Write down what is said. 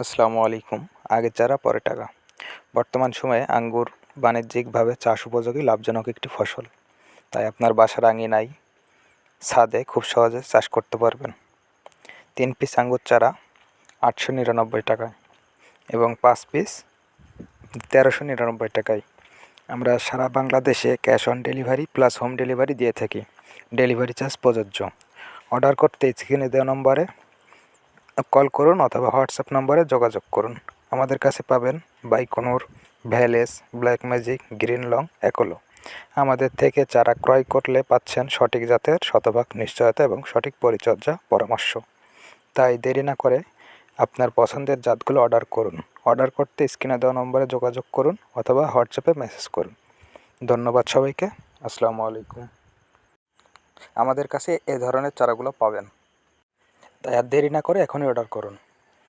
আসসালামু আলাইকুম। আগের চারা পরে টাকা। বর্তমান সময়ে আঙ্গুর বাণিজ্যিকভাবে চাষ উপযোগী লাভজনক একটি ফসল। তাই আপনার বাসার আঙিনায় ছাদে খুব সহজে চাষ করতে পারবেন। 3 পিস আঙ্গুর চারা 899 টাকায় এবং 5 পিস 1399 টাকায়। আমরা সারা বাংলাদেশে cash on delivery plus home delivery দিয়ে থাকি। ডেলিভারি চার্জ প্রযোজ্য। অর্ডার করতে স্ক্রিনে দেওয়া নম্বরে কল করুন অথবা হোয়াটসঅ্যাপ নম্বরে যোগাযোগ করুন। আমাদের কাছে পাবেন বাইকনুর, ভ্যালেস, ব্ল্যাক ম্যাজিক, গ্রিন লং, অ্যাকোলো। আমাদের থেকে চারা ক্রয় করলে পাচ্ছেন সঠিক জাতের শতভাগ নিশ্চয়তা এবং সঠিক পরিচর্যা পরামর্শ। তাই দেরি না করে আপনার পছন্দের জাতগুলো অর্ডার করুন। অর্ডার করতে স্ক্রিনে দেওয়া নম্বরে যোগাযোগ করুন অথবা হোয়াটসঅ্যাপে মেসেজ করুন। ধন্যবাদ সবাইকে। আসসালামু আলাইকুম। আমাদের কাছে এ ধরনের চারাগুলো পাবেন, তাই আর দেরি না করে এখনই অর্ডার করুন।